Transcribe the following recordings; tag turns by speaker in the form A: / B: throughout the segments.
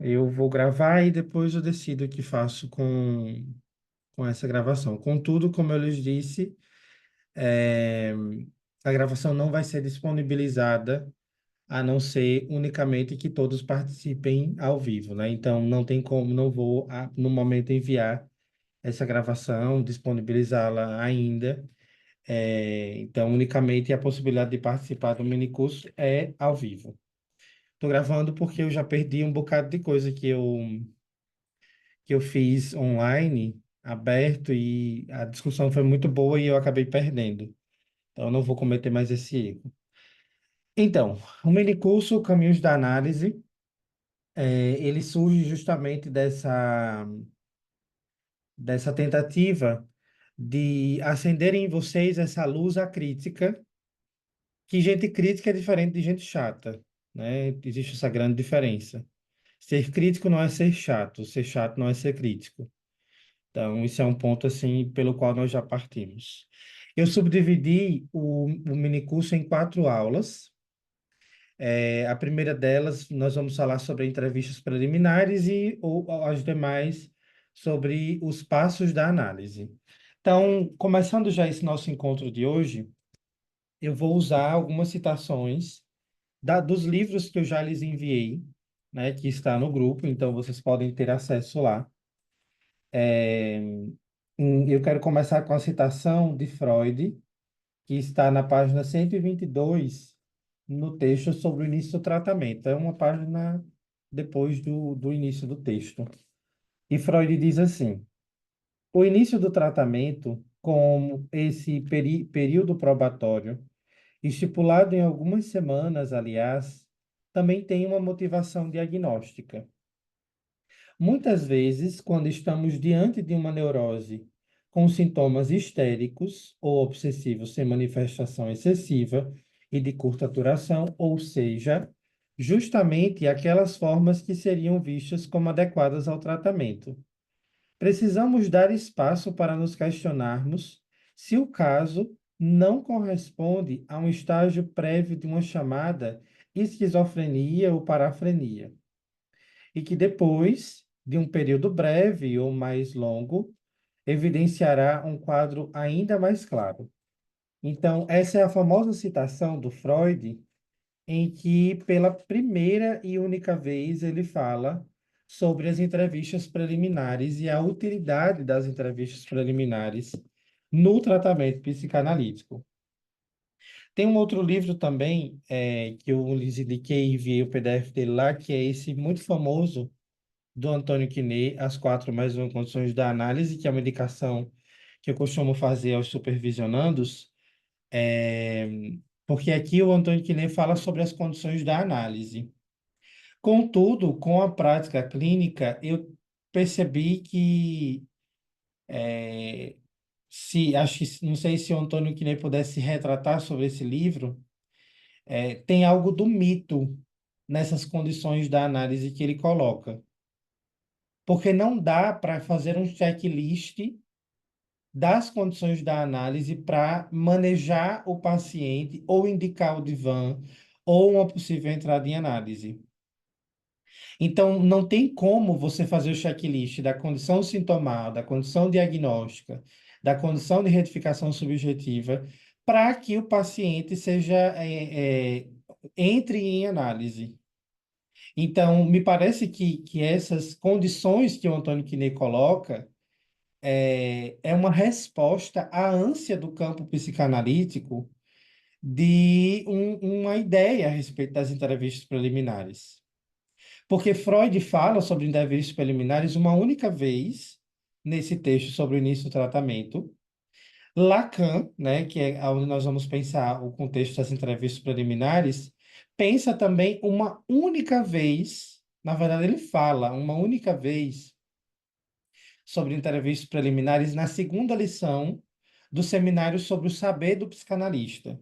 A: Eu vou gravar e depois eu decido o que faço com essa gravação. Contudo, como eu lhes disse, é, a gravação não vai ser disponibilizada a não ser unicamente que todos participem ao vivo, né? Então, não tem como, não vou, no momento, enviar essa gravação, disponibilizá-la ainda. Então, unicamente a possibilidade de participar do minicurso é ao vivo. Estou gravando porque eu já perdi um bocado de coisa que eu fiz online, aberto, e a discussão foi muito boa e eu acabei perdendo. Então, eu não vou cometer mais esse erro. Então, o minicurso Caminhos da Análise, ele surge justamente dessa tentativa de acender em vocês essa luz acrítica, que gente crítica é diferente de gente chata, né? Existe essa grande diferença. Ser crítico não é ser chato não é ser crítico. Então, isso é um ponto assim pelo qual nós já partimos. Eu subdividi o minicurso em 4 aulas. A primeira delas, nós vamos falar sobre entrevistas preliminares e ou, as demais sobre os passos da análise. Então, começando já esse nosso encontro de hoje, eu vou usar algumas citações dos livros que eu já lhes enviei, né, que está no grupo, então vocês podem ter acesso lá. É, eu quero começar com a citação de Freud, que está na página 122, no texto sobre o início do tratamento. É uma página depois do início do texto. E Freud diz assim: o início do tratamento, como esse período probatório, estipulado em algumas semanas, aliás, também tem uma motivação diagnóstica. Muitas vezes, quando estamos diante de uma neurose com sintomas histéricos ou obsessivos sem manifestação excessiva e de curta duração, ou seja, justamente aquelas formas que seriam vistas como adequadas ao tratamento, precisamos dar espaço para nos questionarmos se o caso não corresponde a um estágio prévio de uma chamada esquizofrenia ou parafrenia e que depois de um período breve ou mais longo, evidenciará um quadro ainda mais claro. Então, essa é a famosa citação do Freud, em que, pela primeira e única vez, ele fala sobre as entrevistas preliminares e a utilidade das entrevistas preliminares no tratamento psicanalítico. Tem um outro livro também, que eu lhes indiquei e enviei o PDF dele lá, que é esse muito famoso, do Antônio Quinet, As Quatro Mais Uma Condições da Análise, que é uma indicação que eu costumo fazer aos supervisionandos, é, porque aqui o Antônio Quinet fala sobre as condições da análise. Contudo, com a prática clínica, eu percebi que, acho que, não sei se o Antônio Quinet pudesse retratar sobre esse livro, tem algo do mito nessas condições da análise que ele coloca. Porque não dá para fazer um checklist das condições da análise para manejar o paciente ou indicar o divã ou uma possível entrada em análise. Então, não tem como você fazer o checklist da condição sintomal, da condição diagnóstica, da condição de retificação subjetiva, para que o paciente entre em análise. Então, me parece que essas condições que o Antônio Quinet coloca é uma resposta à ânsia do campo psicanalítico de uma ideia a respeito das entrevistas preliminares. Porque Freud fala sobre entrevistas preliminares uma única vez nesse texto sobre o início do tratamento. Lacan, né, que é onde nós vamos pensar o contexto das entrevistas preliminares, pensa também uma única vez, na verdade ele fala uma única vez sobre entrevistas preliminares na segunda lição do seminário sobre o saber do psicanalista.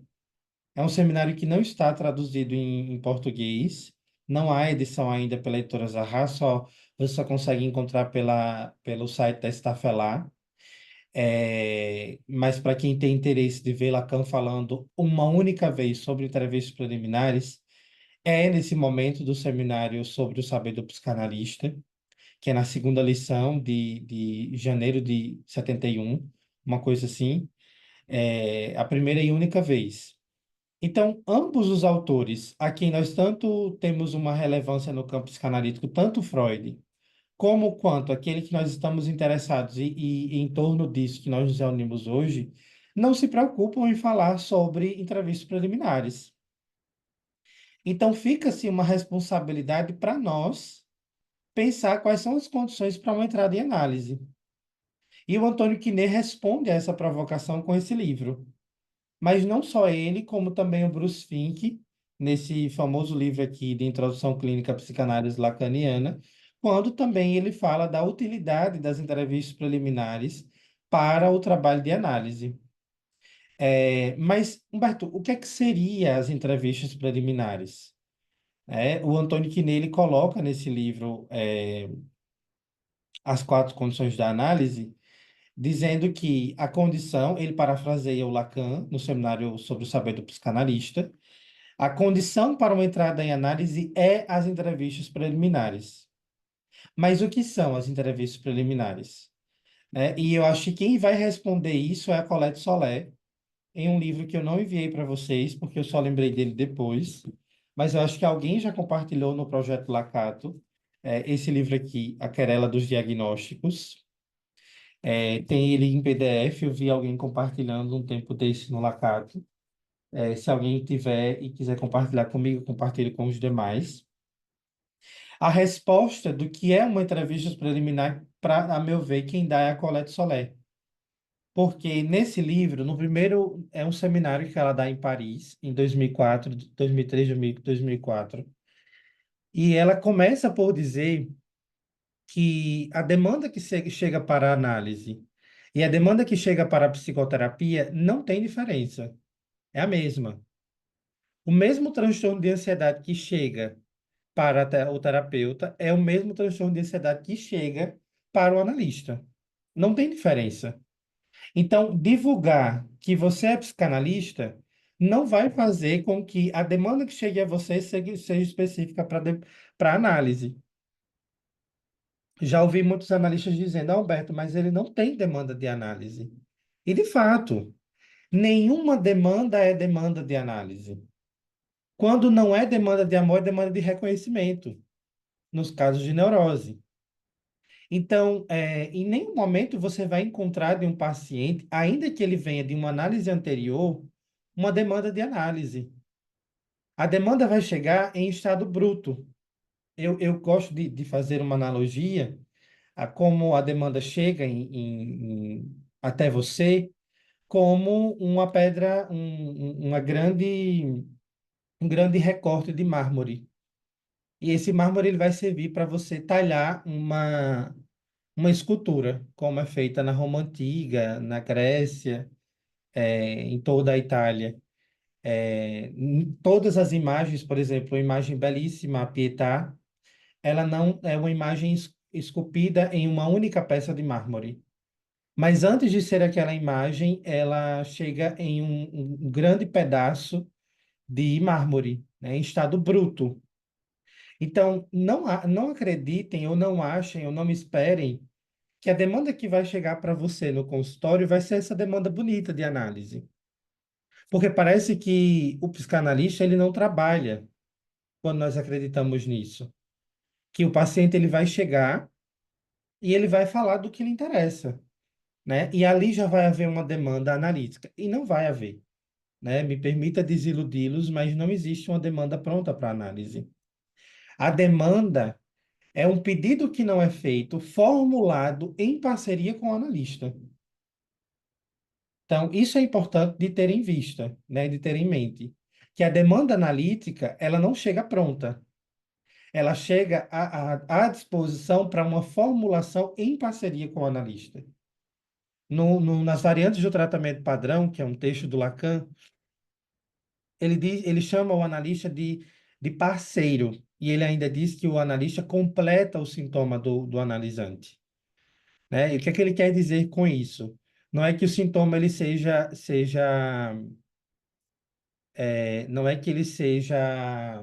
A: É um seminário que não está traduzido em português, não há edição ainda pela editora Zahar, você só consegue encontrar pelo site da Stafelar. Mas para quem tem interesse de ver Lacan falando uma única vez sobre entrevistas preliminares, É nesse momento do seminário sobre o saber do psicanalista, que é na segunda lição de janeiro de 71, uma coisa assim, a primeira e única vez. Então, ambos os autores, a quem nós tanto temos uma relevância no campo psicanalítico, tanto Freud como quanto aquele que nós estamos interessados e em torno disso que nós nos reunimos hoje, não se preocupam em falar sobre entrevistas preliminares. Então, fica-se uma responsabilidade para nós pensar quais são as condições para uma entrada em análise. E o Antônio Quiner responde a essa provocação com esse livro. Mas não só ele, como também o Bruce Fink, nesse famoso livro aqui de Introdução Clínica à Psicanálise Lacaniana, quando também ele fala da utilidade das entrevistas preliminares para o trabalho de análise. Mas, Humberto, o que seria as entrevistas preliminares? O Antônio Quiner, ele coloca nesse livro as quatro condições da análise, dizendo que a condição, ele parafraseia o Lacan no seminário sobre o saber do psicanalista, a condição para uma entrada em análise é as entrevistas preliminares. Mas o que são as entrevistas preliminares? E eu acho que quem vai responder isso é a Colette Solé, em um livro que eu não enviei para vocês, porque eu só lembrei dele depois, mas eu acho que alguém já compartilhou no projeto Lacato, esse livro aqui, A Querela dos Diagnósticos. Tem ele em PDF, eu vi alguém compartilhando um tempo desse no Lacato. Se alguém tiver e quiser compartilhar comigo, compartilhe com os demais. A resposta do que é uma entrevista preliminar, a meu ver, quem dá é a Colette Solé. Porque nesse livro, no primeiro, é um seminário que ela dá em Paris, em 2004, 2003, 2004. E ela começa por dizer que a demanda que chega para a análise e a demanda que chega para a psicoterapia não tem diferença. É a mesma. O mesmo transtorno de ansiedade que chega para o terapeuta é o mesmo transtorno de ansiedade que chega para o analista. Não tem diferença. Então, divulgar que você é psicanalista não vai fazer com que a demanda que chegue a você seja específica para análise. Já ouvi muitos analistas dizendo, Alberto, mas ele não tem demanda de análise. E, de fato, nenhuma demanda é demanda de análise. Quando não é demanda de amor, é demanda de reconhecimento, nos casos de neurose. Então, em nenhum momento você vai encontrar de um paciente, ainda que ele venha de uma análise anterior, uma demanda de análise. A demanda vai chegar em estado bruto. Eu gosto de fazer uma analogia a como a demanda chega até você, como uma pedra, um grande recorte de mármore. E esse mármore ele vai servir para você talhar uma escultura, como é feita na Roma Antiga, na Grécia, em toda a Itália. Em todas as imagens, por exemplo, uma imagem belíssima, a Pietà, ela não é uma imagem esculpida em uma única peça de mármore. Mas antes de ser aquela imagem, ela chega em um grande pedaço de mármore, em estado bruto. Então, não acreditem ou não achem ou não esperem que a demanda que vai chegar para você no consultório vai ser essa demanda bonita de análise. Porque parece que o psicanalista ele não trabalha quando nós acreditamos nisso. Que o paciente ele vai chegar e ele vai falar do que lhe interessa, né? E ali já vai haver uma demanda analítica. E não vai haver, né? Me permita desiludi-los, mas não existe uma demanda pronta para análise. A demanda é um pedido que não é feito, formulado em parceria com o analista. Então, isso é importante de ter em vista, né, de ter em mente, que a demanda analítica, ela não chega pronta, ela chega à disposição para uma formulação em parceria com o analista. Nas variantes do tratamento padrão, que é um texto do Lacan, ele chama o analista de parceiro, e ele ainda diz que o analista completa o sintoma do analisante, né? E o que é que ele quer dizer com isso? Não é que o sintoma ele seja não é que ele seja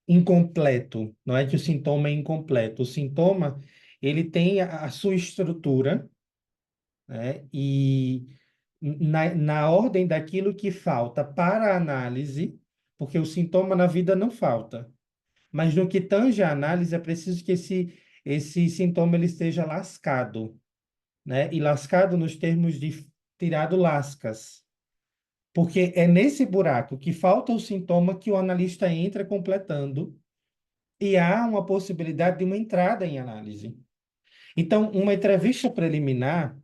A: incompleto. Não é que o sintoma é incompleto. O sintoma, ele tem a sua estrutura, né? E na ordem daquilo que falta para a análise, porque o sintoma na vida não falta. Mas no que tange a análise, é preciso que esse sintoma ele esteja lascado, né? E lascado nos termos de tirado lascas. Porque é nesse buraco que falta o sintoma que o analista entra completando e há uma possibilidade de uma entrada em análise. Então, uma entrevista preliminar,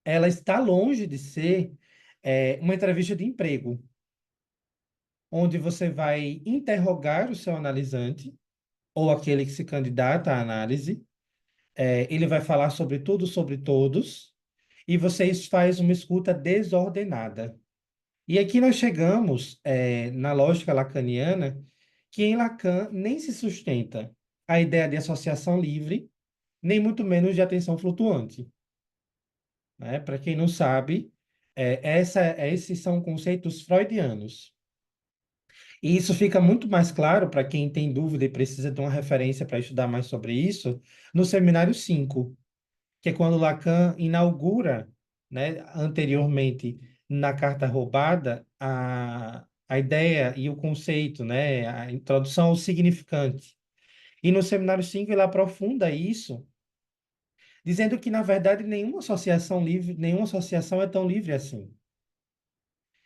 A: ela está longe de ser uma entrevista de emprego, onde você vai interrogar o seu analisante ou aquele que se candidata à análise. Ele vai falar sobre tudo, sobre todos, e vocês fazem uma escuta desordenada. E aqui nós chegamos, na lógica lacaniana, que em Lacan nem se sustenta a ideia de associação livre, nem muito menos de atenção flutuante. Né? Para quem não sabe, esses são conceitos freudianos. E isso fica muito mais claro para quem tem dúvida e precisa de uma referência para estudar mais sobre isso, no seminário 5, que é quando Lacan inaugura, né, anteriormente na Carta Roubada, a ideia e o conceito, né, a introdução ao significante. E no seminário 5 ele aprofunda isso, dizendo que, na verdade, nenhuma associação é tão livre assim.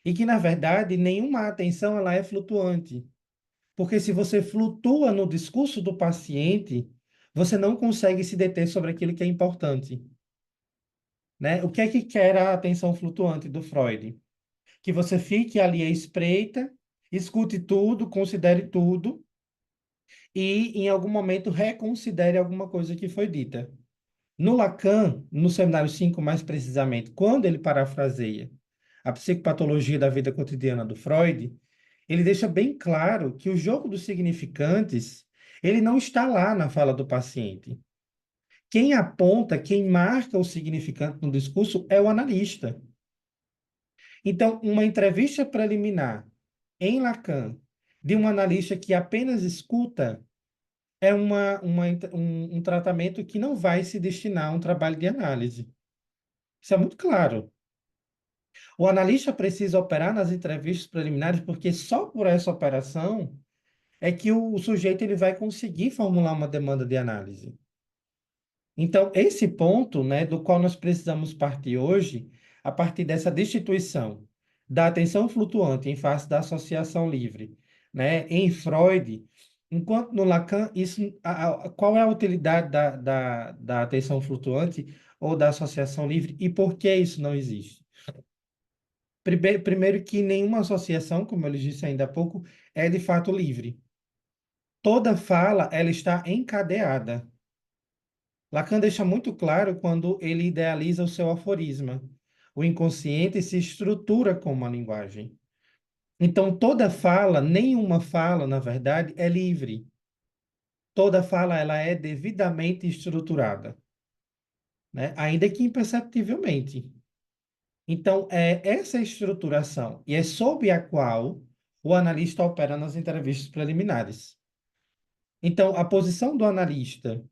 A: E que, na verdade, nenhuma atenção ela é flutuante. Porque se você flutua no discurso do paciente, você não consegue se deter sobre aquilo que é importante. Né? O que é que quer a atenção flutuante do Freud? Que você fique ali à espreita, escute tudo, considere tudo e, em algum momento, reconsidere alguma coisa que foi dita. No Lacan, no seminário 5 mais precisamente, quando ele parafraseia a psicopatologia da vida cotidiana do Freud, ele deixa bem claro que o jogo dos significantes, ele não está lá na fala do paciente. Quem aponta, quem marca o significante no discurso é o analista. Então, uma entrevista preliminar em Lacan de um analista que apenas escuta é um tratamento que não vai se destinar a um trabalho de análise. Isso é muito claro. O analista precisa operar nas entrevistas preliminares porque só por essa operação é que o sujeito ele vai conseguir formular uma demanda de análise. Então, esse ponto, né, do qual nós precisamos partir hoje, a partir dessa destituição da atenção flutuante em face da associação livre, né, em Freud, enquanto no Lacan, qual é a utilidade da atenção flutuante ou da associação livre e por que isso não existe? Primeiro que nenhuma associação, como eu lhes disse ainda há pouco, é de fato livre. Toda fala, ela está encadeada. Lacan deixa muito claro quando ele idealiza o seu aforisma. O inconsciente se estrutura como a linguagem. Então, toda fala, nenhuma fala, na verdade, é livre. Toda fala ela é devidamente estruturada, né? Ainda que imperceptivelmente. Então, é essa estruturação e é sob a qual o analista opera nas entrevistas preliminares. Então, a posição do analista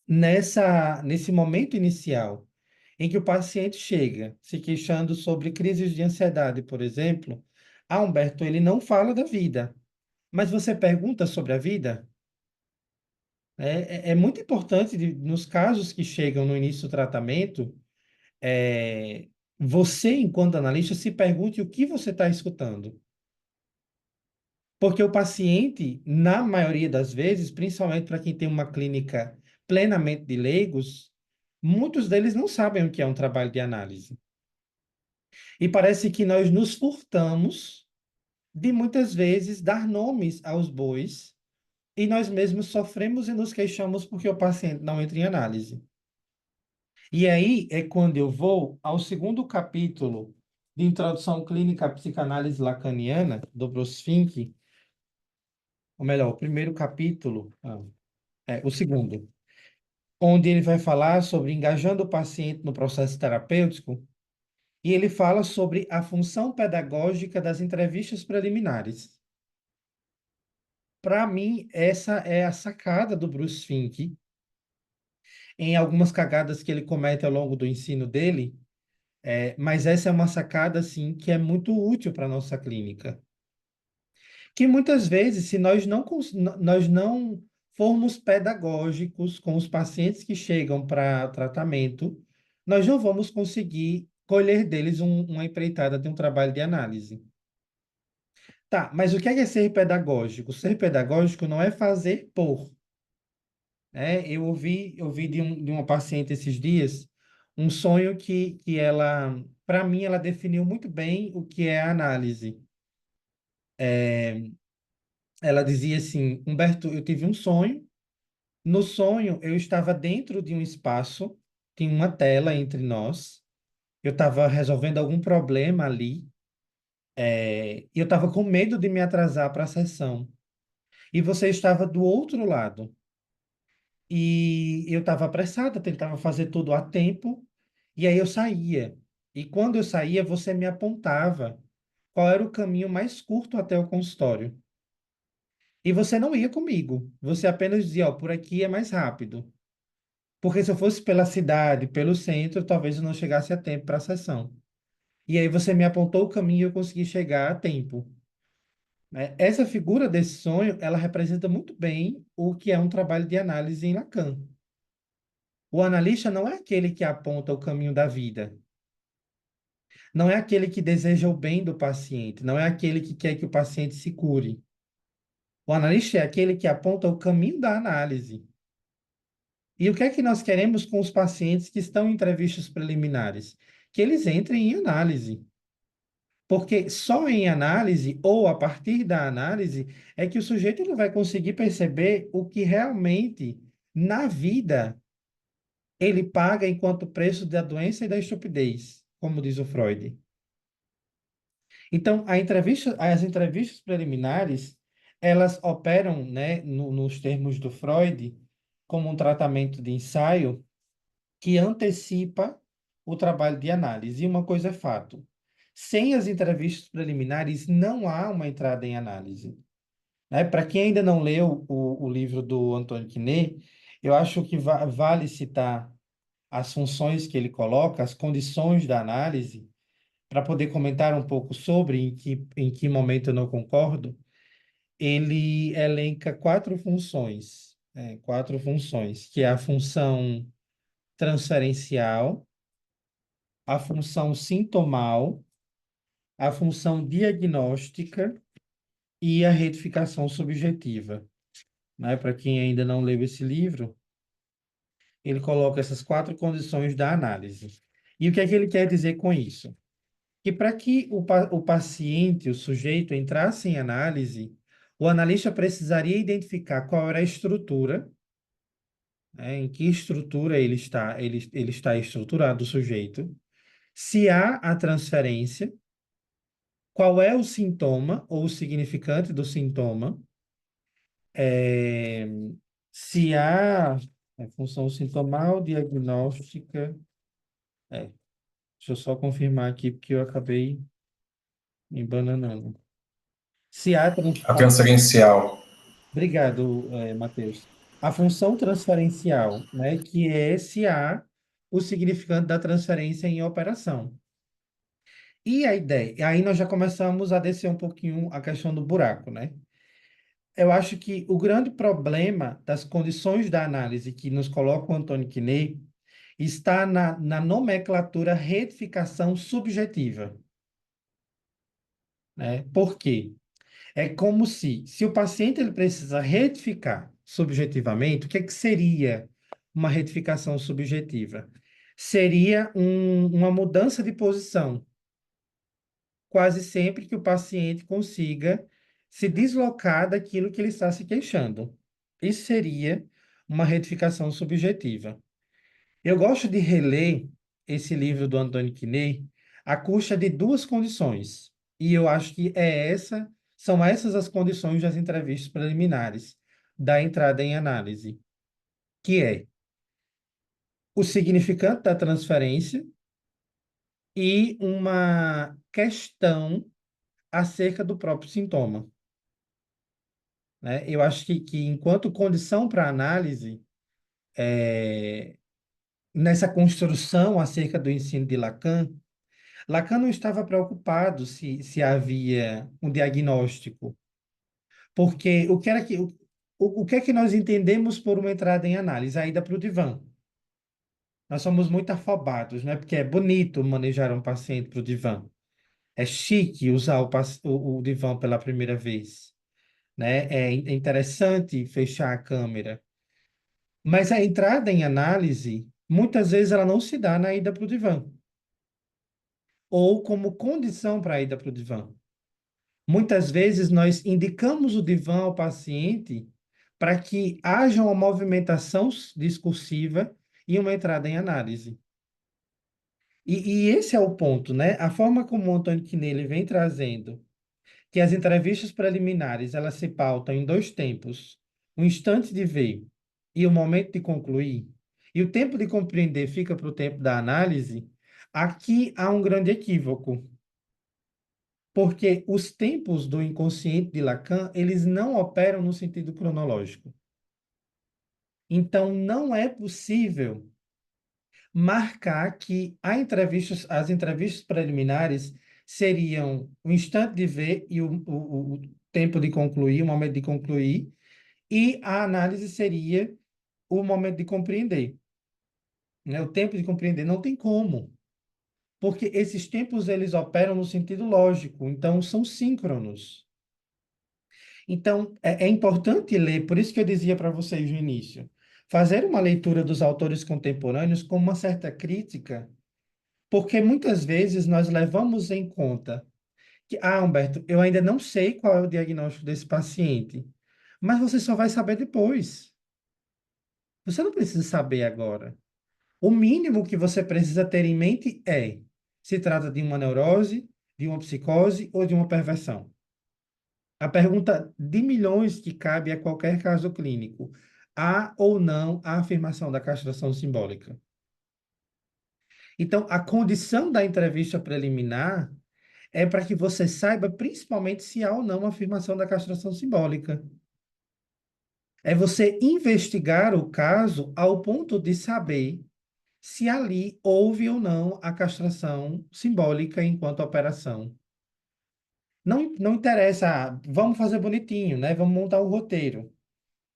A: nesse momento inicial, em que o paciente chega se queixando sobre crises de ansiedade, por exemplo, Humberto, ele não fala da vida, mas você pergunta sobre a vida? É muito importante, nos casos que chegam no início do tratamento, é, você, enquanto analista, se pergunte o que você está escutando. Porque o paciente, na maioria das vezes, principalmente para quem tem uma clínica plenamente de leigos, muitos deles não sabem o que é um trabalho de análise. E parece que nós nos furtamos de muitas vezes dar nomes aos bois e nós mesmos sofremos e nos queixamos porque o paciente não entra em análise. E aí é quando eu vou ao segundo capítulo de Introdução Clínica à Psicanálise Lacaniana, do Bruce Fink, ou melhor, o primeiro capítulo, o segundo, onde ele vai falar sobre engajando o paciente no processo terapêutico, e ele fala sobre a função pedagógica das entrevistas preliminares. para mim, essa é a sacada do Bruce Fink, em algumas cagadas que ele comete ao longo do ensino dele, mas essa é uma sacada, assim, que é muito útil para a nossa clínica. Que muitas vezes, se nós não formos pedagógicos com os pacientes que chegam para tratamento, nós não vamos conseguir colher deles uma empreitada de um trabalho de análise. Tá, mas o que é ser pedagógico? Ser pedagógico não é fazer por. Eu ouvi de uma paciente esses dias um sonho que ela, para mim, ela definiu muito bem o que é a análise. Ela dizia assim: Humberto, eu tive um sonho. No sonho, eu estava dentro de um espaço, tinha uma tela entre nós. Eu estava resolvendo algum problema ali, e eu estava com medo de me atrasar para a sessão. E você estava do outro lado. E eu estava apressada, tentava fazer tudo a tempo, e aí eu saía. E quando eu saía, você me apontava qual era o caminho mais curto até o consultório. E você não ia comigo, você apenas dizia, ó, por aqui é mais rápido. Porque se eu fosse pela cidade, pelo centro, talvez eu não chegasse a tempo para a sessão. E aí você me apontou o caminho e eu consegui chegar a tempo, né? Essa figura desse sonho, ela representa muito bem o que é um trabalho de análise em Lacan. O analista não é aquele que aponta o caminho da vida, não é aquele que deseja o bem do paciente, não é aquele que quer que o paciente se cure. O analista é aquele que aponta o caminho da análise. E o que é que nós queremos com os pacientes que estão em entrevistas preliminares? Que eles entrem em análise. Porque só em análise, ou a partir da análise, é que o sujeito ele vai conseguir perceber o que realmente, na vida, ele paga enquanto preço da doença e da estupidez, como diz o Freud. Então, as entrevistas preliminares, elas operam, né, nos termos do Freud, como um tratamento de ensaio que antecipa o trabalho de análise. E uma coisa é fato: sem as entrevistas preliminares, não há uma entrada em análise. Né? Para quem ainda não leu o livro do Antoine Quinet, eu acho que vale citar as funções que ele coloca, as condições da análise, para poder comentar um pouco sobre em que momento eu não concordo. Ele elenca quatro funções, que é a função transferencial, a função sintomal, a função diagnóstica e a retificação subjetiva. Né? Para quem ainda não leu esse livro, ele coloca essas quatro condições da análise. E o que é que ele quer dizer com isso? Que para que o paciente, o sujeito, entrasse em análise, o analista precisaria identificar qual era a estrutura, né, em que estrutura ele está estruturado, o sujeito, se há a transferência, qual é o sintoma ou o significante do sintoma, é, se há função sintomal, diagnóstica. É, deixa eu só confirmar aqui, porque eu acabei me embananando. Se há
B: A transferencial.
A: Obrigado, Matheus. A função transferencial, né, que é se há o significante da transferência em operação. E a ideia, aí nós já começamos a descer um pouquinho a questão do buraco, né? Eu acho que o grande problema das condições da análise que nos coloca o Antônio Quinet está na nomenclatura retificação subjetiva, né? Por quê? É como se o paciente ele precisa retificar subjetivamente, o que é que seria uma retificação subjetiva? Seria uma mudança de posição, quase sempre que o paciente consiga se deslocar daquilo que ele está se queixando. Isso seria uma retificação subjetiva. Eu gosto de reler esse livro do Antônio Quinet à custa de duas condições. E eu acho que são essas as condições das entrevistas preliminares da entrada em análise, que é o significante da transferência e uma questão acerca do próprio sintoma, né? Eu acho que enquanto condição para análise, nessa construção acerca do ensino de Lacan, Lacan não estava preocupado se havia um diagnóstico, porque o que é que nós entendemos por uma entrada em análise? A ida para o divã. Nós somos muito afobados, né? Porque é bonito manejar um paciente para o divã. É chique usar o divã pela primeira vez, né? É interessante fechar a câmera. Mas a entrada em análise, muitas vezes ela não se dá na ida para o divã, ou como condição para a ida para o divã. Muitas vezes nós indicamos o divã ao paciente para que haja uma movimentação discursiva e uma entrada em análise. E esse é o ponto, né? A forma como o Antônio Quinelli vem trazendo que as entrevistas preliminares elas se pautam em dois tempos: o instante de ver e o momento de concluir, e o tempo de compreender fica para o tempo da análise. Aqui há um grande equívoco, porque os tempos do inconsciente de Lacan, eles não operam no sentido cronológico. Então, não é possível marcar que as entrevistas preliminares seriam o instante de ver e o tempo de concluir, o momento de concluir, e a análise seria o momento de compreender, né? O tempo de compreender não tem como, porque esses tempos eles operam no sentido lógico, então são síncronos. Então, é importante ler, por isso que eu dizia para vocês no início, fazer uma leitura dos autores contemporâneos com uma certa crítica, porque muitas vezes nós levamos em conta que, Humberto, eu ainda não sei qual é o diagnóstico desse paciente, mas você só vai saber depois. Você não precisa saber agora. O mínimo que você precisa ter em mente é se trata de uma neurose, de uma psicose ou de uma perversão. A pergunta de milhões que cabe a qualquer caso clínico: há ou não a afirmação da castração simbólica? Então, a condição da entrevista preliminar é para que você saiba principalmente se há ou não a afirmação da castração simbólica. É você investigar o caso ao ponto de saber se ali houve ou não a castração simbólica enquanto operação. Não interessa, vamos fazer bonitinho, né? Vamos montar o roteiro.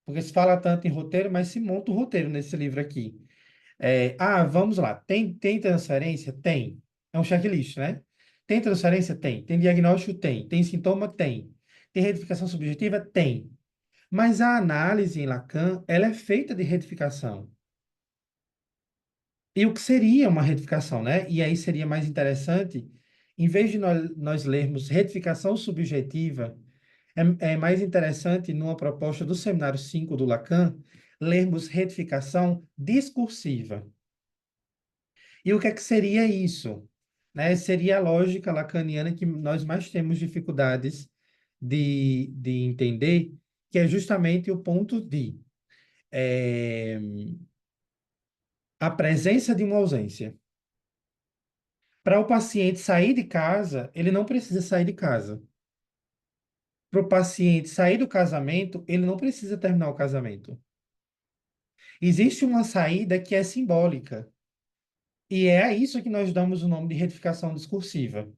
A: Porque se fala tanto em roteiro, mas se monta o roteiro nesse livro aqui. Vamos lá. Tem transferência? Tem. É um checklist, né? Tem transferência? Tem. Tem diagnóstico? Tem. Tem sintoma? Tem. Tem retificação subjetiva? Tem. Mas a análise em Lacan, ela é feita de retificação. E o que seria uma retificação, né? E aí seria mais interessante, em vez de nós lermos retificação subjetiva, é mais interessante, numa proposta do Seminário 5 do Lacan, lermos retificação discursiva. E o que seria isso? Né? Seria a lógica lacaniana que nós mais temos dificuldades de entender, que é justamente o ponto de a presença de uma ausência. Para o paciente sair de casa, ele não precisa sair de casa. Para o paciente sair do casamento, ele não precisa terminar o casamento. Existe uma saída que é simbólica. E é a isso que nós damos o nome de retificação discursiva.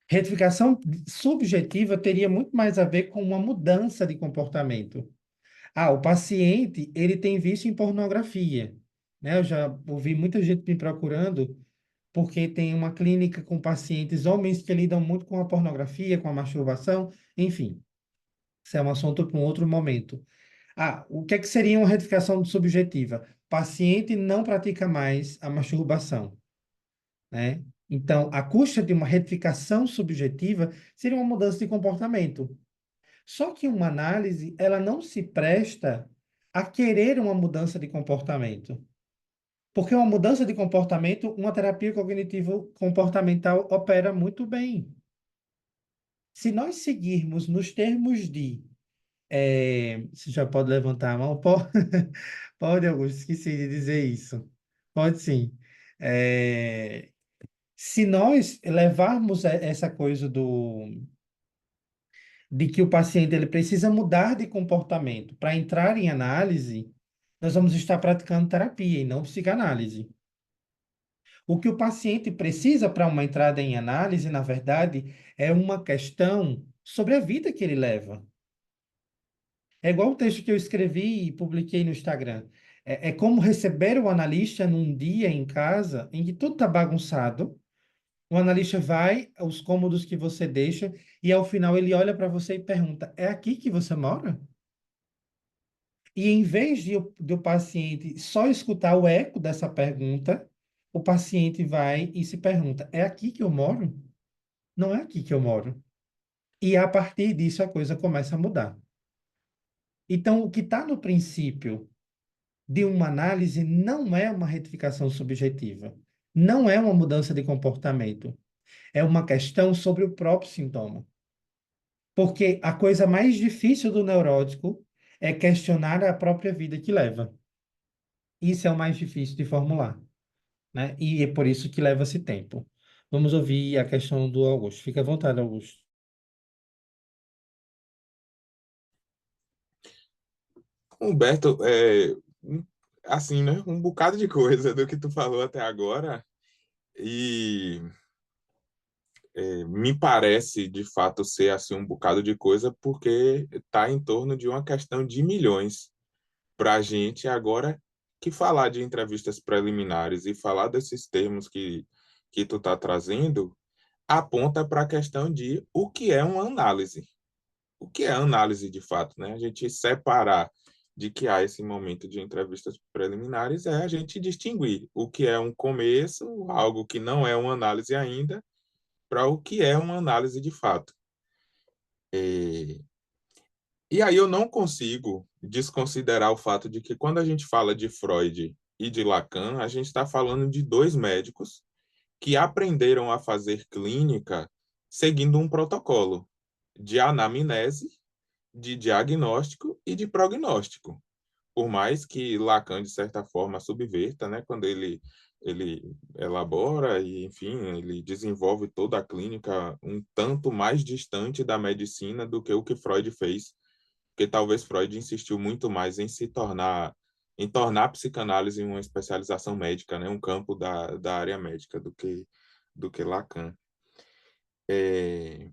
A: Retificação subjetiva teria muito mais a ver com uma mudança de comportamento. O paciente, ele tem vício em pornografia, né? Eu já ouvi muita gente me procurando porque tem uma clínica com pacientes homens que lidam muito com a pornografia, com a masturbação, enfim. Isso é um assunto para um outro momento. O que é que seria uma retificação subjetiva? Paciente não pratica mais a masturbação, né? Então, a custa de uma retificação subjetiva seria uma mudança de comportamento. Só que uma análise, ela não se presta a querer uma mudança de comportamento. Porque uma mudança de comportamento, uma terapia cognitivo-comportamental opera muito bem. Se nós seguirmos nos termos de você já pode levantar a mão? Pode, pode, Augusto, esqueci de dizer isso. Pode sim. É, se nós levarmos essa coisa de que o paciente ele precisa mudar de comportamento para entrar em análise, nós vamos estar praticando terapia e não psicanálise. O que o paciente precisa para uma entrada em análise, na verdade, é uma questão sobre a vida que ele leva. É igual o texto que eu escrevi e publiquei no Instagram. É como receber o analista num dia em casa em que tudo está bagunçado. O analista vai aos cômodos que você deixa e ao final ele olha para você e pergunta: é aqui que você mora? E em vez de o paciente só escutar o eco dessa pergunta, o paciente vai e se pergunta: é aqui que eu moro? Não é aqui que eu moro. E a partir disso a coisa começa a mudar. Então, o que está no princípio de uma análise não é uma retificação subjetiva, não é uma mudança de comportamento, é uma questão sobre o próprio sintoma. Porque a coisa mais difícil do neurótico é questionar a própria vida que leva. Isso é o mais difícil de formular, né? E é por isso que leva-se tempo. Vamos ouvir a questão do Augusto. Fica à vontade, Augusto.
B: Humberto, assim, né? Um bocado de coisa do que tu falou até agora e me parece de fato ser assim um bocado de coisa porque está em torno de uma questão de milhões para a gente agora que falar de entrevistas preliminares e falar desses termos que tu está trazendo aponta para a questão de o que é uma análise. O que é análise de fato, né? A gente separar de que há esse momento de entrevistas preliminares é a gente distinguir o que é um começo, algo que não é uma análise ainda, para o que é uma análise de fato. E, e aí eu não consigo desconsiderar o fato de que quando a gente fala de Freud e de Lacan, a gente está falando de dois médicos que aprenderam a fazer clínica seguindo um protocolo de anamnese, de diagnóstico e de prognóstico. Por mais que Lacan, de certa forma, subverta, né, quando ele elabora e, enfim, ele desenvolve toda a clínica um tanto mais distante da medicina do que o que Freud fez, porque talvez Freud insistiu muito mais em em tornar a psicanálise uma especialização médica, né, um campo da área médica do que Lacan. É,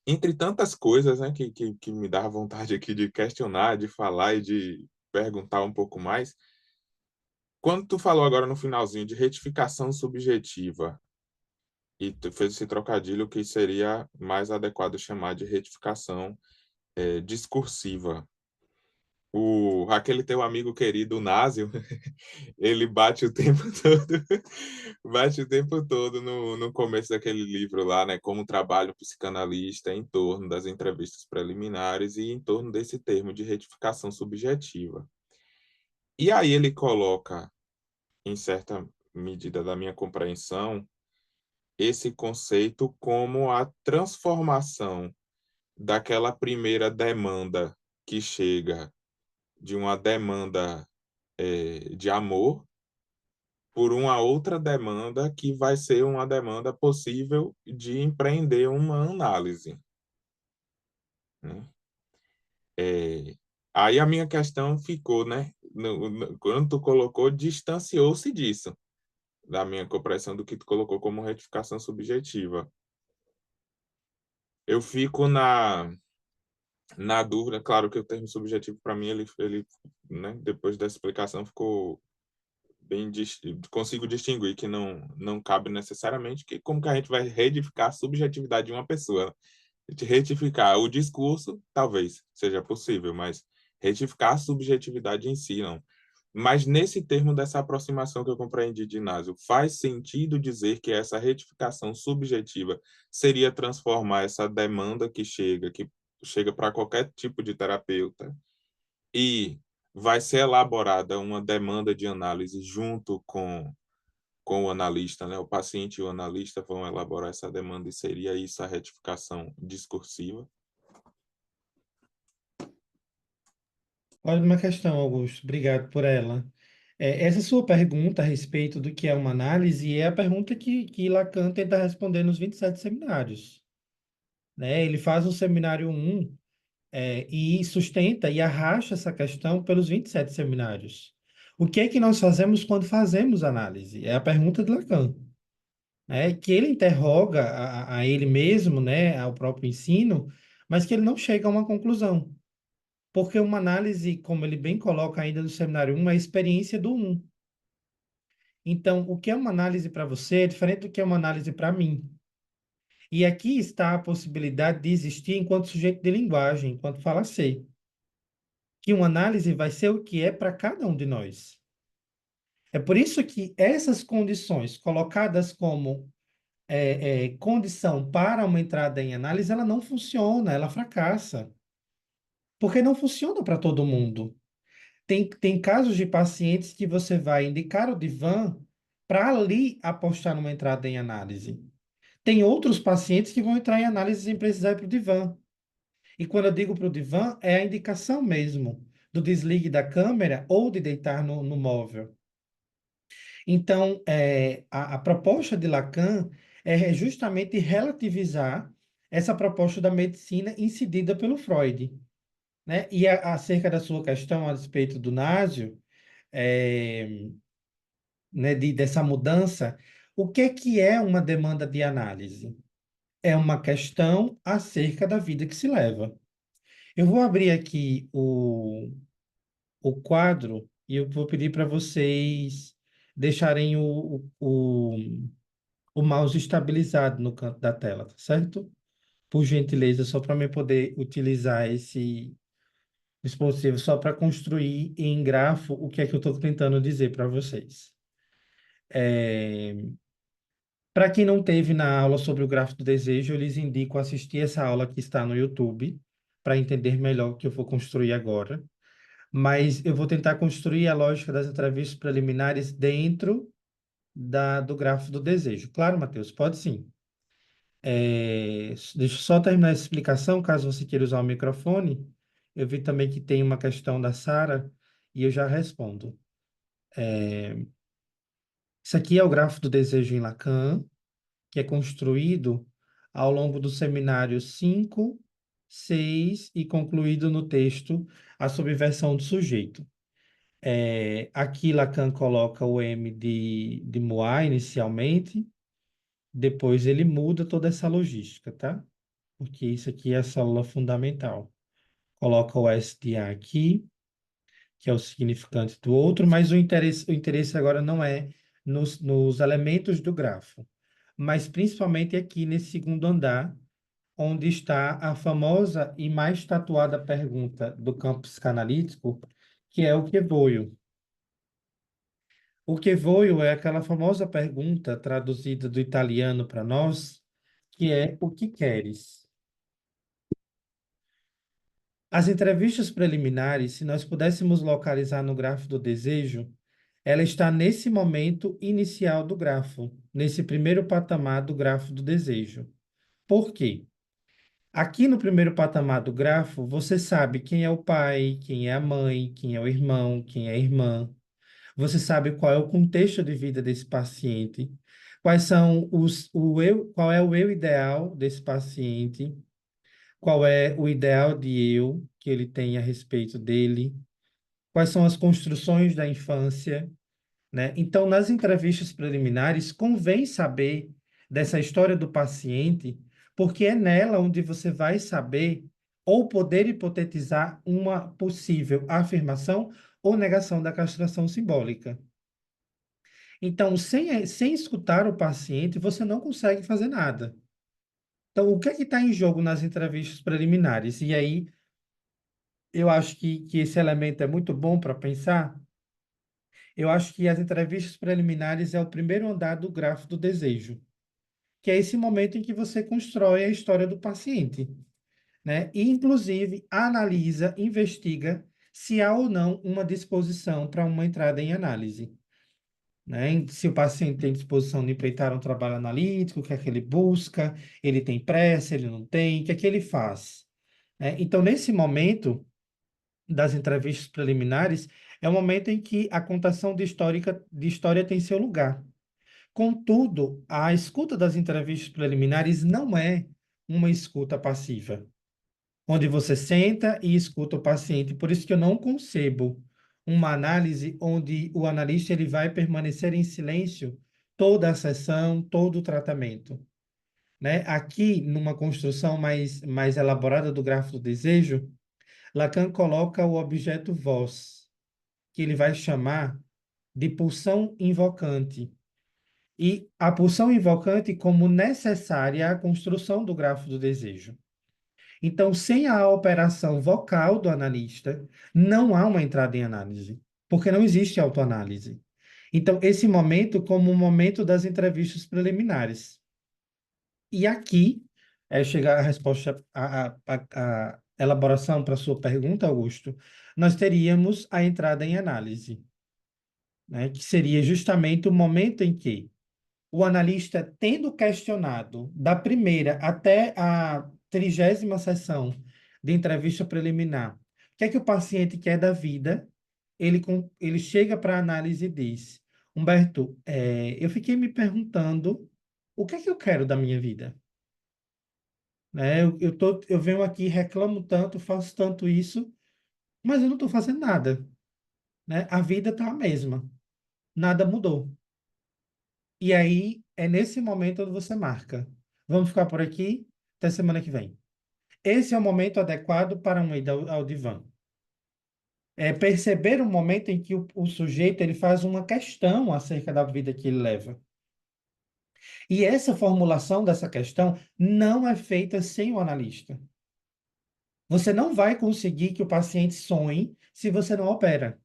B: entre tantas coisas, né, que me dá vontade aqui de questionar, de falar e de perguntar um pouco mais, quando tu falou agora no finalzinho de retificação subjetiva, e tu fez esse trocadilho que seria mais adequado chamar de retificação discursiva. Aquele teu amigo querido, Násio, ele bate o tempo todo, bate o tempo todo no começo daquele livro lá, né? Como trabalha o psicanalista em torno das entrevistas preliminares e em torno desse termo de retificação subjetiva. E aí ele coloca, em certa medida da minha compreensão, esse conceito como a transformação daquela primeira demanda que chega de uma demanda de amor por uma outra demanda que vai ser uma demanda possível de empreender uma análise, né? É, aí a minha questão ficou, né? Quando tu colocou, distanciou-se disso, da minha compreensão do que tu colocou como retificação subjetiva. Eu fico na dúvida, claro que o termo subjetivo para mim ele, né, depois da explicação ficou bem consigo distinguir que não cabe necessariamente que como que a gente vai retificar a subjetividade de uma pessoa. Retificar o discurso, talvez seja possível, mas retificar a subjetividade em si, não. Mas nesse termo dessa aproximação que eu compreendi de Inácio, faz sentido dizer que essa retificação subjetiva seria transformar essa demanda que chega para qualquer tipo de terapeuta e vai ser elaborada uma demanda de análise junto com o analista, né? O paciente e o analista vão elaborar essa demanda e seria isso a retificação discursiva.
A: Ótima questão, Augusto. Obrigado por ela. Essa sua pergunta a respeito do que é uma análise é a pergunta que Lacan tenta responder nos 27 seminários. né? Ele faz o seminário um e sustenta e arrasta essa questão pelos 27 seminários. O que é que nós fazemos quando fazemos análise? É a pergunta de Lacan, né? Que ele interroga a ele mesmo, né? Ao próprio ensino, mas que ele não chega a uma conclusão. Porque uma análise, como ele bem coloca ainda no seminário um, é a experiência do um. Então, o que é uma análise para você é diferente do que é uma análise para mim. E aqui está a possibilidade de existir enquanto sujeito de linguagem, enquanto fala ser. Que uma análise vai ser o que é para cada um de nós. É por isso que essas condições colocadas como condição para uma entrada em análise, ela não funciona, ela fracassa. Porque não funciona para todo mundo. Tem casos de pacientes que você vai indicar o divã para ali apostar numa entrada em análise. Tem outros pacientes que vão entrar em análise sem precisar ir para o divã. E quando eu digo para o divã, é a indicação mesmo do desligue da câmera ou de deitar no móvel. Então, a proposta de Lacan é justamente relativizar essa proposta da medicina incidida pelo Freud, né? E acerca da sua questão a respeito do Násio, é, né, dessa mudança, o que é uma demanda de análise? É uma questão acerca da vida que se leva. Eu vou abrir aqui o quadro e eu vou pedir para vocês deixarem o mouse estabilizado no canto da tela, tá certo? Por gentileza, só para eu poder utilizar esse dispositivo só para construir em grafo o que é que eu estou tentando dizer para vocês. Para quem não teve na aula sobre o grafo do desejo, eu lhes indico assistir essa aula que está no YouTube para entender melhor o que eu vou construir agora. Mas eu vou tentar construir a lógica das entrevistas preliminares dentro do grafo do desejo. Claro, Matheus, pode sim. Deixa eu só terminar essa explicação, caso você queira usar o microfone. Eu vi também que tem uma questão da Sara e eu já respondo. Isso aqui é o grafo do desejo em Lacan, que é construído ao longo do seminário 5, 6 e concluído no texto A Subversão do Sujeito. Aqui Lacan coloca o M de Moix inicialmente, depois ele muda toda essa logística, tá? Porque isso aqui é a célula fundamental. Coloca o S de A aqui, que é o significante do outro, mas o interesse agora não é nos elementos do grafo, mas principalmente aqui nesse segundo andar, onde está a famosa e mais tatuada pergunta do campo psicanalítico, que é o que voio. O que voio é aquela famosa pergunta traduzida do italiano para nós, que é o que queres? As entrevistas preliminares, se nós pudéssemos localizar no grafo do desejo, ela está nesse momento inicial do grafo, nesse primeiro patamar do grafo do desejo. Por quê? Aqui no primeiro patamar do grafo, você sabe quem é o pai, quem é a mãe, quem é o irmão, quem é a irmã. Você sabe qual é o contexto de vida desse paciente, quais são qual é o eu ideal desse paciente, qual é o ideal de eu que ele tem a respeito dele, quais são as construções da infância, né? Então, nas entrevistas preliminares, convém saber dessa história do paciente, porque é nela onde você vai saber ou poder hipotetizar uma possível afirmação ou negação da castração simbólica. Então, sem escutar o paciente, você não consegue fazer nada. Então, o que é que está em jogo nas entrevistas preliminares? E aí, eu acho que esse elemento é muito bom para pensar. Eu acho que as entrevistas preliminares é o primeiro andar do grafo do desejo, que é esse momento em que você constrói a história do paciente, né? E, inclusive, analisa, investiga se há ou não uma disposição para uma entrada em análise, né? Se o paciente tem disposição de empreitar um trabalho analítico, o que é que ele busca, ele tem pressa, ele não tem, o que é que ele faz, né? Então, nesse momento das entrevistas preliminares, é o momento em que a contação de história tem seu lugar. Contudo, a escuta das entrevistas preliminares não é uma escuta passiva, onde você senta e escuta o paciente. Por isso que eu não concebo uma análise onde o analista ele vai permanecer em silêncio toda a sessão, todo o tratamento, né? Aqui, numa construção mais elaborada do grafo do desejo, Lacan coloca o objeto voz, que ele vai chamar de pulsão invocante. E a pulsão invocante como necessária à construção do grafo do desejo. Então, sem a operação vocal do analista, não há uma entrada em análise, porque não existe autoanálise. Então, esse momento como um momento das entrevistas preliminares. E aqui, chegar a resposta, a elaboração para a sua pergunta, Augusto, nós teríamos a entrada em análise, né, que seria justamente o momento em que o analista, tendo questionado da primeira até a 30ª sessão de entrevista preliminar, o que é que o paciente quer da vida, ele chega para a análise e diz: Humberto, eu fiquei me perguntando o que é que eu quero da minha vida, né? Eu venho aqui, reclamo tanto, faço tanto isso, mas eu não estou fazendo nada, né? A vida está a mesma, nada mudou. E aí é nesse momento onde você marca. Vamos ficar por aqui até semana que vem. Esse é o momento adequado para uma ida ao divã. É perceber o momento em que o sujeito ele faz uma questão acerca da vida que ele leva. E essa formulação dessa questão não é feita sem o analista. Você não vai conseguir que o paciente sonhe se você não opera.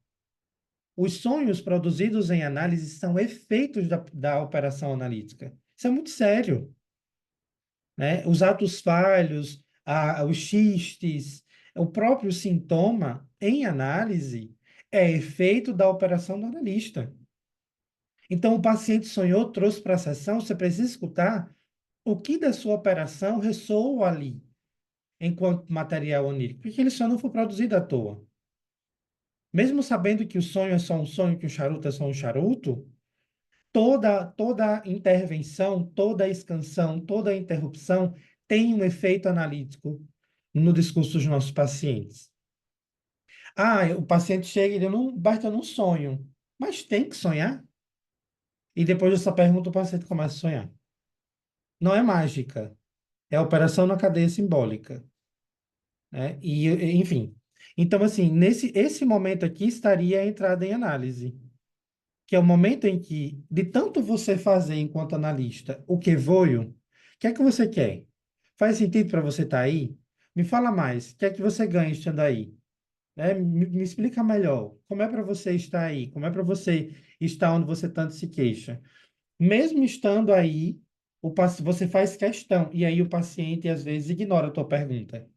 A: Os sonhos produzidos em análise são efeitos da operação analítica. Isso é muito sério, né? Os atos falhos, os xistes, o próprio sintoma em análise é efeito da operação do analista. Então, o paciente sonhou, trouxe para a sessão, você precisa escutar o que da sua operação ressoa ali, enquanto material onírico, porque ele só não foi produzido à toa. Mesmo sabendo que o sonho é só um sonho, que o charuto é só um charuto, toda intervenção, toda excansão, toda interrupção tem um efeito analítico no discurso dos nossos pacientes. O paciente chega e diz, não, basta eu não sonho. Mas tem que sonhar. E depois dessa pergunta, o paciente começa a sonhar. Não é mágica, é operação na cadeia simbólica, né? Enfim. Então, assim, esse momento aqui estaria a entrada em análise, que é o momento em que, de tanto você fazer enquanto analista o que voio, o que é que você quer? Faz sentido para você estar aí? Me fala mais, o que é que você ganha estando aí? Né? Me explica melhor, como é para você estar aí? Como é para você estar onde você tanto se queixa? Mesmo estando aí, você faz questão, e aí o paciente às vezes ignora a tua pergunta,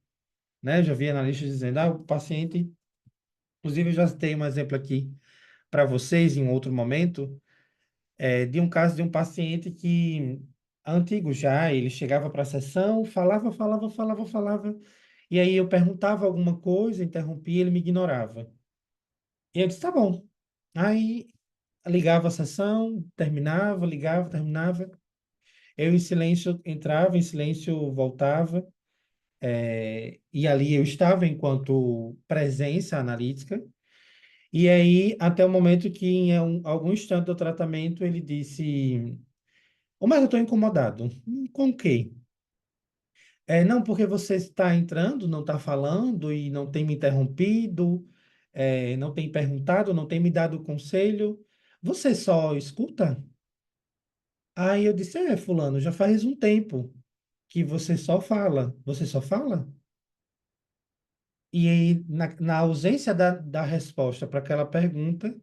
A: né? Eu já vi analistas dizendo, o paciente, inclusive eu já citei um exemplo aqui para vocês em outro momento, de um caso de um paciente que, antigo já, ele chegava para a sessão, falava, e aí eu perguntava alguma coisa, interrompia, ele me ignorava. E eu disse, tá bom. Aí ligava a sessão, terminava, ligava, terminava. Eu em silêncio entrava, em silêncio voltava, e ali eu estava enquanto presença analítica. E aí, até o momento que, em algum instante do tratamento, ele disse: Ô, mas eu estou incomodado. Com o quê? Não, porque você está entrando, não está falando e não tem me interrompido, não tem perguntado, não tem me dado conselho. Você só escuta? Aí eu disse: fulano, já faz um tempo que você só fala. Você só fala? E aí, na ausência da resposta para aquela pergunta,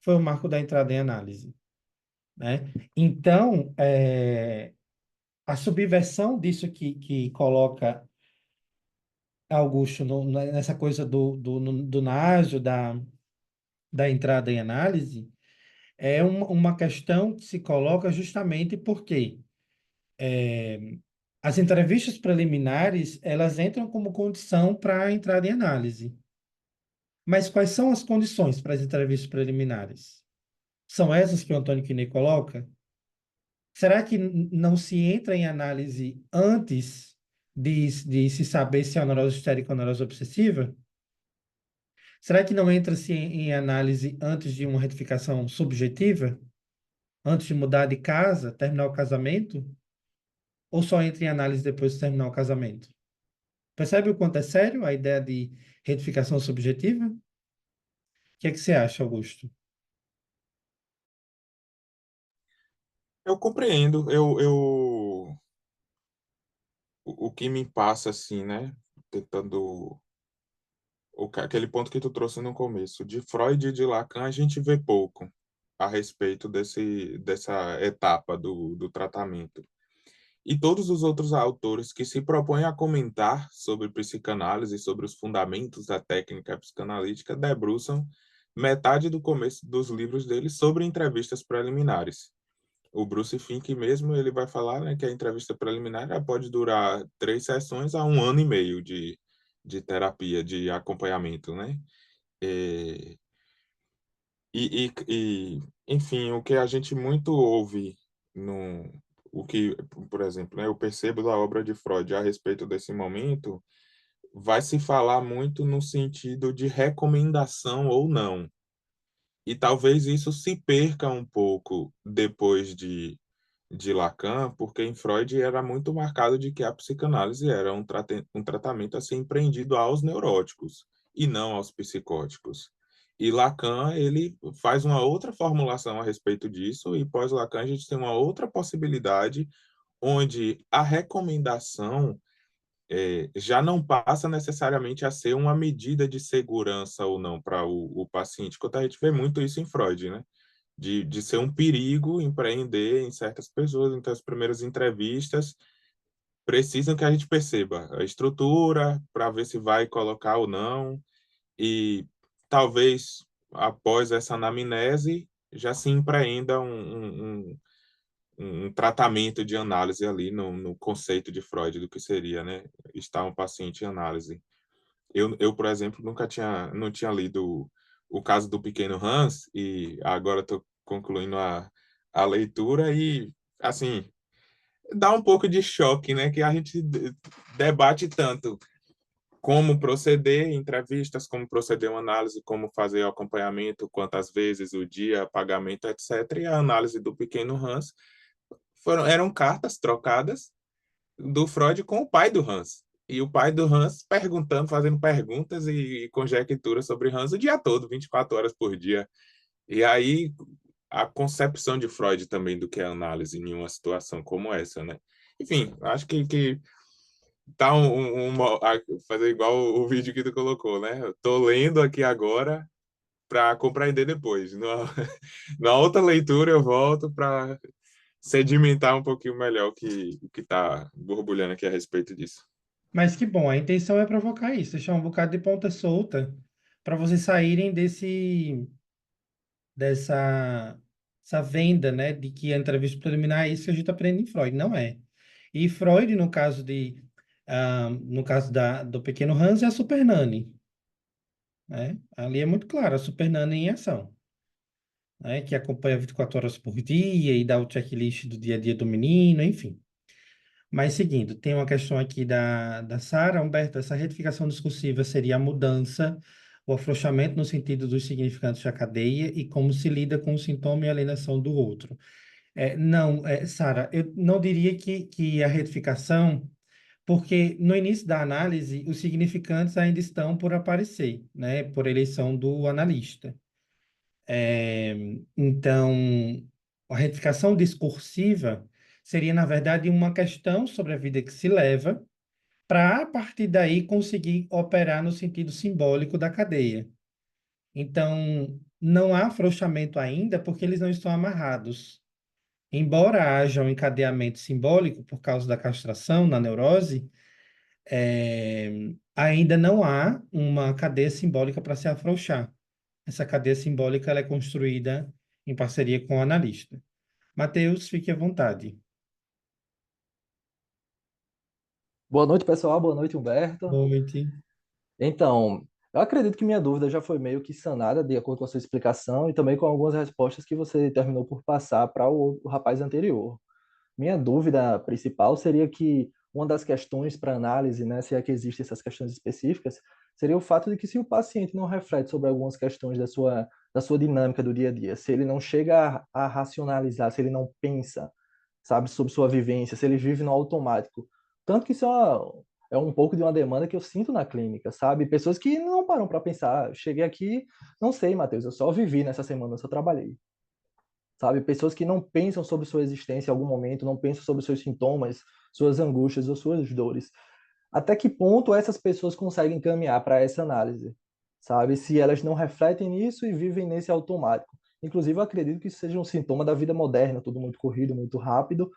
A: foi o marco da entrada em análise, né? Então, a subversão disso que coloca Augusto nessa coisa do Násio, da entrada em análise, é uma questão que se coloca justamente porque as entrevistas preliminares, elas entram como condição para a entrada em análise. Mas quais são as condições para as entrevistas preliminares? São essas que o Antônio Quinê coloca? Será que não se entra em análise antes de se saber se é uma neurose histérica ou neurose obsessiva? Será que não entra-se em análise antes de uma retificação subjetiva? Antes de mudar de casa, terminar o casamento? Ou só entra em análise depois de terminar o casamento? Percebe o quanto é sério a ideia de retificação subjetiva? O que é que você acha, Augusto?
B: Eu compreendo, o que me passa assim, né? Tentando aquele ponto que tu trouxe no começo, de Freud e de Lacan, a gente vê pouco a respeito dessa etapa do tratamento. E todos os outros autores que se propõem a comentar sobre psicanálise, sobre os fundamentos da técnica psicanalítica, debruçam metade do começo dos livros deles sobre entrevistas preliminares. O Bruce Fink mesmo, ele vai falar, né, que a entrevista preliminar ela pode durar 3 sessões a 1 ano e meio de terapia, de acompanhamento, né? É, enfim, o que a gente muito ouve no o que, por exemplo, né, eu percebo da obra de Freud a respeito desse momento, vai se falar muito no sentido de recomendação ou não. E talvez isso se perca um pouco depois de Lacan, porque em Freud era muito marcado de que a psicanálise era um tratamento a ser empreendido aos neuróticos e não aos psicóticos. E Lacan, ele faz uma outra formulação a respeito disso, e pós-Lacan a gente tem uma outra possibilidade, onde a recomendação já não passa necessariamente a ser uma medida de segurança ou não para o paciente, quando a gente vê muito isso em Freud, né? De ser um perigo empreender em certas pessoas. Então, as primeiras entrevistas precisam que a gente perceba a estrutura para ver se vai colocar ou não, e talvez após essa anamnese já se empreenda um tratamento de análise ali no conceito de Freud do que seria, né, estar um paciente em análise. Por exemplo, não tinha lido o caso do pequeno Hans, e agora estou concluindo a leitura e, assim, dá um pouco de choque, né? Que a gente debate tanto como proceder em entrevistas, como proceder uma análise, como fazer o acompanhamento, quantas vezes o dia, pagamento, etc. E a análise do pequeno Hans eram cartas trocadas do Freud com o pai do Hans. E o pai do Hans perguntando, fazendo perguntas e conjecturas sobre Hans o dia todo, 24 horas por dia. E aí a concepção de Freud também do que é análise em uma situação como essa, né? Enfim, acho que tá fazer igual o vídeo que tu colocou, né? Eu tô lendo aqui agora para compreender depois. Na outra leitura eu volto para sedimentar um pouquinho melhor o que está borbulhando aqui a respeito disso.
A: Mas que bom, a intenção é provocar isso, deixar um bocado de ponta solta para vocês saírem dessa essa venda, né, de que a entrevista preliminar é isso que a gente aprende em Freud. Não é. E Freud, no caso do pequeno Hans, é a Super Nanny, né? Ali é muito claro, a Super Nanny em ação, né? Que acompanha 24 horas por dia e dá o checklist do dia a dia do menino, enfim. Mas seguindo, tem uma questão aqui da Sara. Humberto, essa retificação discursiva seria a mudança, o afrouxamento no sentido dos significantes da cadeia e como se lida com o sintoma e a alienação do outro. Não, Sara, eu não diria que a retificação, porque no início da análise, os significantes ainda estão por aparecer, né, por eleição do analista. Então, a retificação discursiva seria, na verdade, uma questão sobre a vida que se leva, para, a partir daí, conseguir operar no sentido simbólico da cadeia. Então, não há afrouxamento ainda, porque eles não estão amarrados. Embora haja um encadeamento simbólico por causa da castração na neurose, ainda não há uma cadeia simbólica para se afrouxar. Essa cadeia simbólica ela é construída em parceria com o analista. Matheus, fique à vontade.
C: Boa noite, pessoal. Boa noite, Humberto.
A: Noite.
C: Então, eu acredito que minha dúvida já foi meio que sanada de acordo com a sua explicação e também com algumas respostas que você terminou por passar para o rapaz anterior. Minha dúvida principal seria que uma das questões para análise, né, se é que existem essas questões específicas, seria o fato de que se o paciente não reflete sobre algumas questões da sua dinâmica do dia a dia, se ele não chega a racionalizar, se ele não pensa, sabe, sobre sua vivência, se ele vive no automático. Tanto que isso é um pouco de uma demanda que eu sinto na clínica, sabe? Pessoas que não param para pensar. "Eu cheguei aqui, não sei, Matheus, eu só vivi nessa semana, eu só trabalhei." Sabe? Pessoas que não pensam sobre sua existência em algum momento, não pensam sobre seus sintomas, suas angústias ou suas dores. Até que ponto essas pessoas conseguem caminhar para essa análise? Sabe? Se elas não refletem nisso e vivem nesse automático. Inclusive, eu acredito que isso seja um sintoma da vida moderna, tudo muito corrido, muito rápido,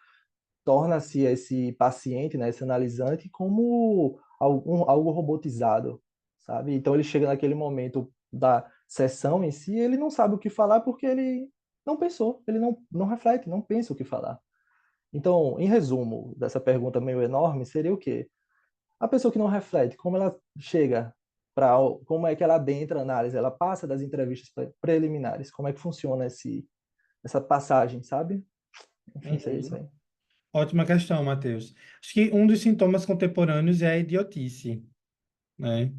C: torna-se esse paciente, né, esse analisante, como algo robotizado, sabe? Então ele chega naquele momento da sessão em si, ele não sabe o que falar porque ele não pensou, ele não reflete, não pensa o que falar. Então, em resumo dessa pergunta meio enorme, seria o quê? A pessoa que não reflete, como ela chega para, como é que ela adentra a análise, ela passa das entrevistas preliminares, como é que funciona essa passagem, sabe? Enfim, seria isso
A: Uhum.
C: aí.
A: Ótima questão, Matheus. Acho que um dos sintomas contemporâneos é a idiotice, né?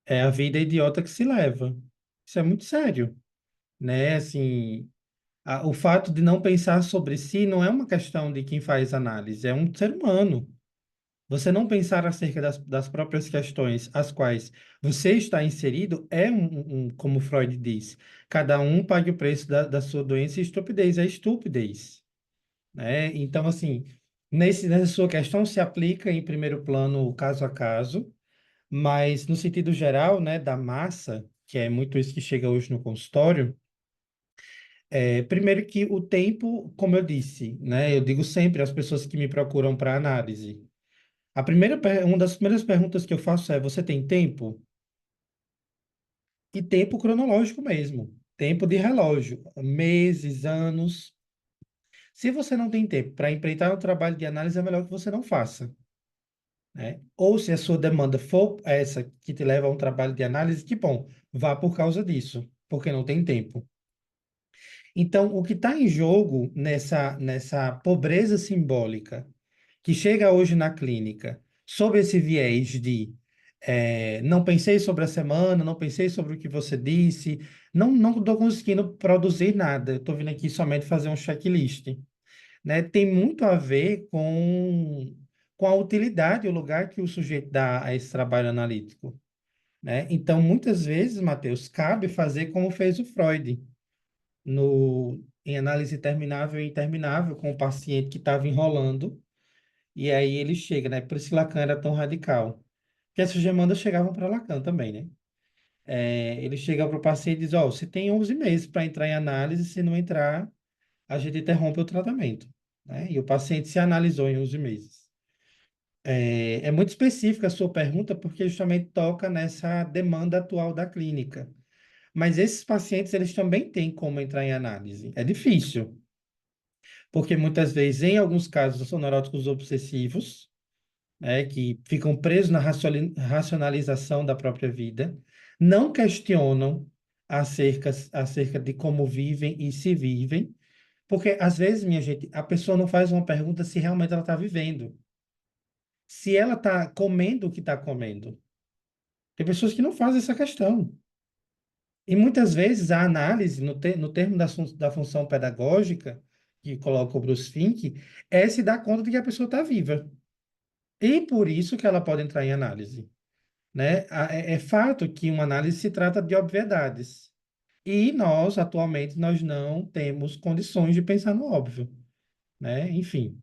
A: É a vida idiota que se leva. Isso é muito sério, né? Assim, o fato de não pensar sobre si não é uma questão de quem faz análise, é um ser humano. Você não pensar acerca das próprias questões às quais você está inserido é como Freud diz, cada um pague o preço da sua doença e estupidez, é estupidez, né? Então, assim, nessa sua questão se aplica em primeiro plano caso a caso, mas no sentido geral, né, da massa, que é muito isso que chega hoje no consultório, primeiro que o tempo, como eu disse, né, eu digo sempre às pessoas que me procuram para análise, uma das primeiras perguntas que eu faço é: você tem tempo? E tempo cronológico mesmo, tempo de relógio, meses, anos. Se você não tem tempo para empreitar um trabalho de análise, é melhor que você não faça, né? Ou se a sua demanda for essa que te leva a um trabalho de análise, que bom, vá por causa disso, porque não tem tempo. Então, o que está em jogo nessa pobreza simbólica que chega hoje na clínica, sob esse viés de não pensei sobre a semana, não pensei sobre o que você disse, não estou conseguindo produzir nada, estou vindo aqui somente fazer um checklist, né? Tem muito a ver com a utilidade, o lugar que o sujeito dá a esse trabalho analítico, né? Então, muitas vezes, Matheus, cabe fazer como fez o Freud, em análise terminável e interminável, com o paciente que estava enrolando, e aí ele chega, né? Por isso que Lacan era tão radical. Porque essas demandas chegavam para Lacan também, né? Ele chega para o paciente e diz: Ó, você tem 11 meses para entrar em análise, se não entrar, a gente interrompe o tratamento, né? E o paciente se analisou em 11 meses. É muito específica a sua pergunta, porque justamente toca nessa demanda atual da clínica. Mas esses pacientes, eles também têm como entrar em análise. É difícil, porque muitas vezes, em alguns casos, são neuróticos obsessivos, né, que ficam presos na racionalização da própria vida, não questionam acerca de como vivem e se vivem, porque às vezes, minha gente, a pessoa não faz uma pergunta se realmente ela está vivendo, se ela está comendo o que está comendo. Tem pessoas que não fazem essa questão. E muitas vezes a análise, no termo da função pedagógica, que coloca o Bruce Fink, é se dar conta de que a pessoa está viva. E por isso que ela pode entrar em análise, né? É fato que uma análise se trata de obviedades. E nós, atualmente, nós não temos condições de pensar no óbvio, né? Enfim,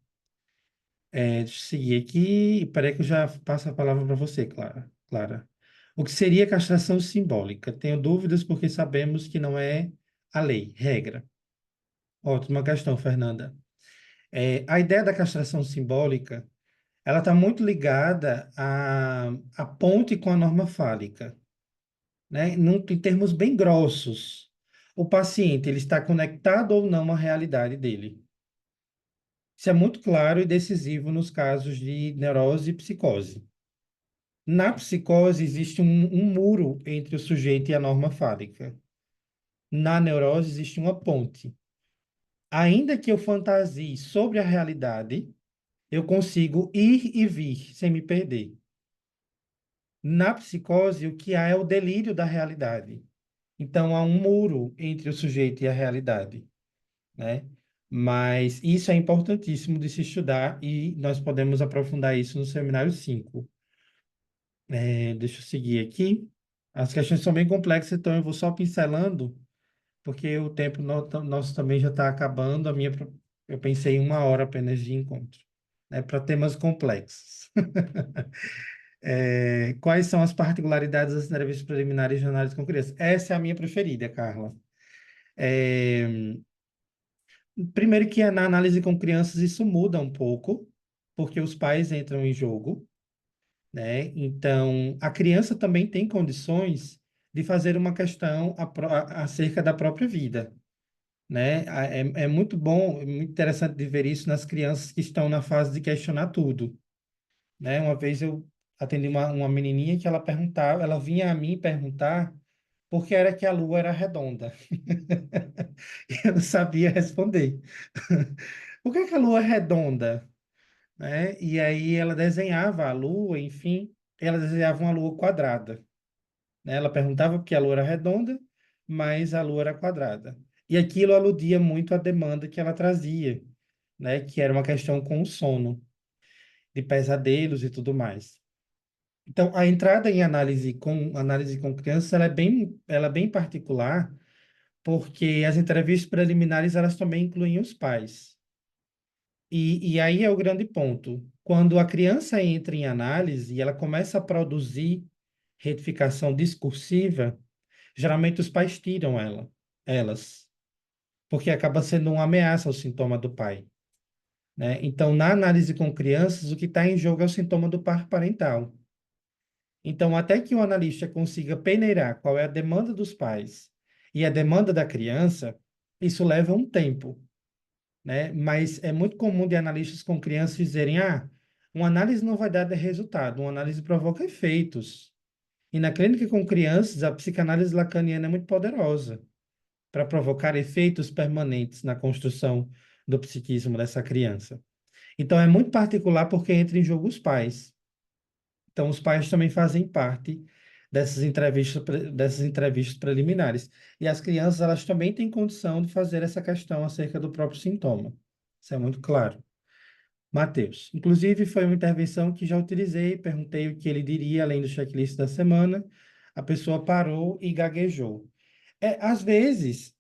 A: deixa eu seguir aqui. Peraí que eu já passo a palavra para você, Clara. Clara. O que seria castração simbólica? Tenho dúvidas porque sabemos que não é a lei, regra. Ótima questão, Fernanda. A ideia da castração simbólica, ela está muito ligada à ponte com a norma fálica, né? Em termos bem grossos, o paciente ele está conectado ou não à realidade dele. Isso é muito claro e decisivo nos casos de neurose e psicose. Na psicose existe um muro entre o sujeito e a norma fálica. Na neurose existe uma ponte. Ainda que eu fantasie sobre a realidade, eu consigo ir e vir sem me perder. Na psicose, o que há é o delírio da realidade. Então, há um muro entre o sujeito e a realidade, né? Mas isso é importantíssimo de se estudar e nós podemos aprofundar isso no seminário 5. Deixa eu seguir aqui. As questões são bem complexas, então eu vou só pincelando, porque o tempo nosso também já está acabando. Eu pensei em 1 hora apenas de encontro, né, para temas complexos. Quais são as particularidades das entrevistas preliminares de análise com crianças? Essa é a minha preferida, Carla. É, Primeiro que na análise com crianças isso muda um pouco, porque os pais entram em jogo, né? Então, a criança também tem condições de fazer uma questão acerca da própria vida, né? É muito bom, é muito interessante de ver isso nas crianças que estão na fase de questionar tudo, né? Uma vez eu atendi uma menininha que ela vinha a mim perguntar por que era que a Lua era redonda. E eu não sabia responder. Por que que a Lua é redonda? Né? E aí ela desenhava a Lua, enfim, ela desenhava uma Lua quadrada, né? Ela perguntava por que a Lua era redonda, mas a Lua era quadrada. E aquilo aludia muito à demanda que ela trazia, né? Que era uma questão com o sono, de pesadelos e tudo mais. Então, a entrada em análise com crianças, ela é bem particular, porque as entrevistas preliminares, elas também incluem os pais. E aí é o grande ponto. Quando a criança entra em análise e ela começa a produzir retificação discursiva, geralmente os pais tiram elas, porque acaba sendo uma ameaça ao sintoma do pai, né? Então, na análise com crianças, o que está em jogo é o sintoma do par parental. Então, até que o analista consiga peneirar qual é a demanda dos pais e a demanda da criança, isso leva um tempo, né? Mas é muito comum de analistas com crianças dizerem: uma análise não vai dar resultado, uma análise provoca efeitos. E na clínica com crianças, a psicanálise lacaniana é muito poderosa para provocar efeitos permanentes na construção do psiquismo dessa criança. Então, é muito particular porque entra em jogo os pais. Então, os pais também fazem parte dessas entrevistas preliminares. E as crianças, elas também têm condição de fazer essa questão acerca do próprio sintoma. Isso é muito claro. Matheus. Inclusive, foi uma intervenção que já utilizei, perguntei o que ele diria além do checklist da semana. A pessoa parou e gaguejou. Às vezes,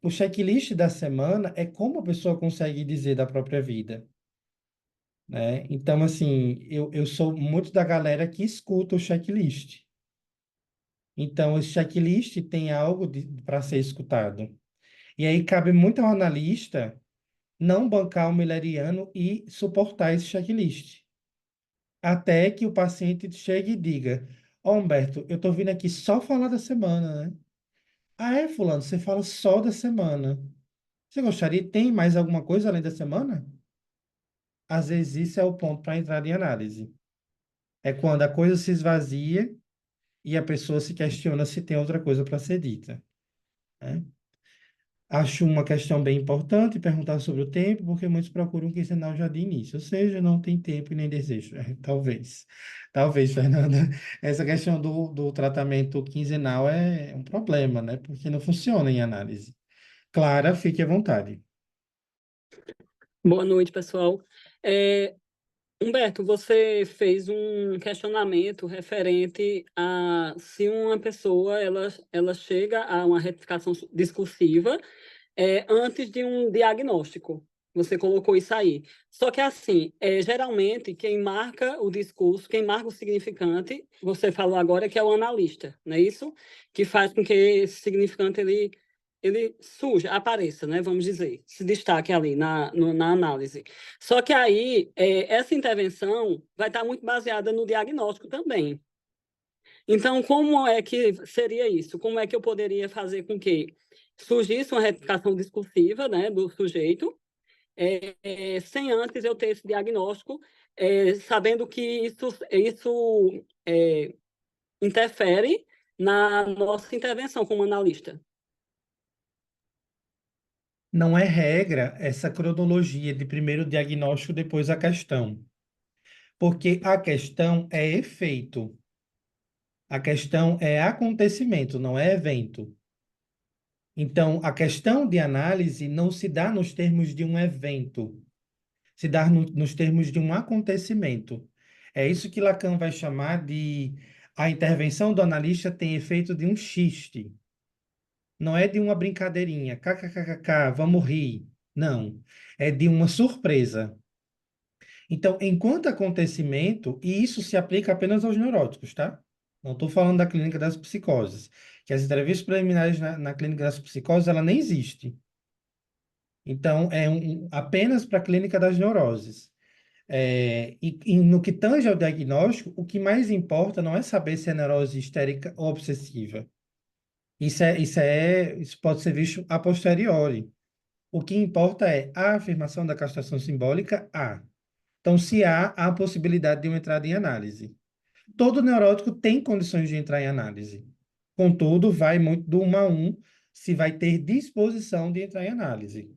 A: o checklist da semana é como a pessoa consegue dizer da própria vida, né? Então, assim, eu sou muito da galera que escuta o checklist. Então, o checklist tem algo para ser escutado. E aí cabe muito ao analista não bancar o mileriano e suportar esse checklist. Até que o paciente chegue e diga: Ó, Humberto, eu tô vindo aqui só falar da semana, né? Ah, é, fulano, você fala só da semana. Você gostaria? Tem mais alguma coisa além da semana? Às vezes isso é o ponto para entrar em análise. É quando a coisa se esvazia e a pessoa se questiona se tem outra coisa para ser dita, né? Acho uma questão bem importante perguntar sobre o tempo, porque muitos procuram quinzenal já de início, ou seja, não tem tempo e nem desejo. Talvez. Talvez, Fernanda. Essa questão do tratamento quinzenal é um problema, né? Porque não funciona em análise. Clara, fique à vontade.
D: Boa noite, pessoal. Humberto, você fez um questionamento referente a se uma pessoa ela chega a uma retificação discursiva antes de um diagnóstico. Você colocou isso aí. Só que, assim, geralmente, quem marca o discurso, quem marca o significante, você falou agora que é o analista, não é isso? Que faz com que esse significante ele surja, apareça, né? Vamos dizer, se destaque ali na análise. Só que aí, essa intervenção vai estar muito baseada no diagnóstico também. Então, como é que seria isso? Como é que eu poderia fazer com que surgisse uma retificação discursiva, né, do sujeito, sem antes eu ter esse diagnóstico, sabendo que isso interfere na nossa intervenção como analista?
A: Não é regra essa cronologia de primeiro o diagnóstico, depois a questão. Porque a questão é efeito. A questão é acontecimento, não é evento. Então, a questão de análise não se dá nos termos de um evento, se dá nos termos de um acontecimento. É isso que Lacan vai chamar de a intervenção do analista tem efeito de um xiste. Não é de uma brincadeirinha, kkkk, vamos rir. Não, é de uma surpresa. Então, enquanto acontecimento, e isso se aplica apenas aos neuróticos, tá? Não estou falando da clínica das psicoses, que as entrevistas preliminares na clínica das psicoses, ela nem existe. Então, é apenas para a clínica das neuroses. E no que tange ao diagnóstico, o que mais importa não é saber se é neurose histérica ou obsessiva. Isso pode ser visto a posteriori. O que importa é a afirmação da castração simbólica, há. Então, se há a possibilidade de uma entrada em análise. Todo neurótico tem condições de entrar em análise. Contudo, vai muito do 1 a 1 se vai ter disposição de entrar em análise.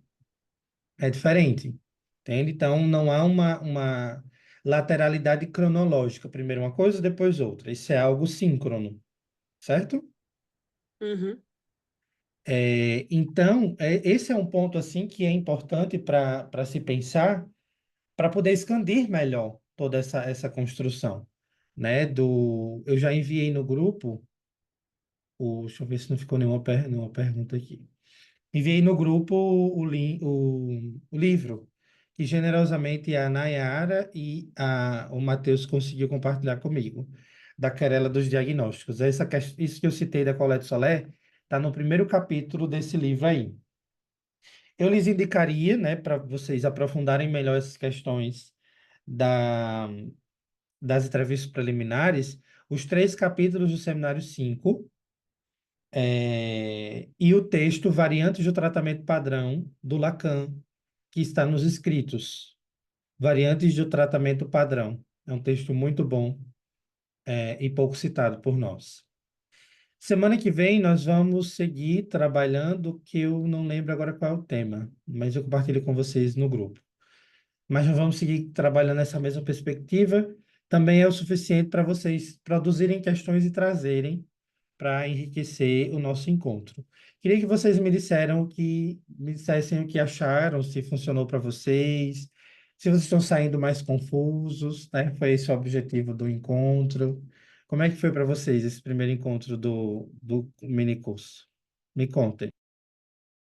A: É diferente, entende? Então, não há uma lateralidade cronológica. Primeiro uma coisa, depois outra. Isso é algo síncrono, certo?
D: Uhum.
A: Então, esse é um ponto assim que é importante para se pensar, para poder expandir melhor toda essa construção, né? Eu já enviei no grupo, deixa eu ver se não ficou nenhuma pergunta aqui. Enviei no grupo o livro, que generosamente a Nayara e o Matheus conseguiu compartilhar comigo, da querela dos diagnósticos. Isso que eu citei da Colette Soler está no primeiro capítulo desse livro aí. Eu lhes indicaria, né, para vocês aprofundarem melhor essas questões da, das entrevistas preliminares, os 3 capítulos do Seminário 5, e o texto Variantes do Tratamento Padrão, do Lacan, que está nos escritos. Variantes do Tratamento Padrão. É um texto muito bom, e pouco citado por nós. Semana que vem nós vamos seguir trabalhando, que eu não lembro agora qual é o tema, mas eu compartilho com vocês no grupo. Mas nós vamos seguir trabalhando nessa mesma perspectiva. Também é o suficiente para vocês produzirem questões e trazerem para enriquecer o nosso encontro. Queria que vocês me dissessem o que acharam, se funcionou para vocês, se vocês estão saindo mais confusos, né? Foi esse o objetivo do encontro. Como é que foi para vocês esse primeiro encontro do mini curso? Me contem.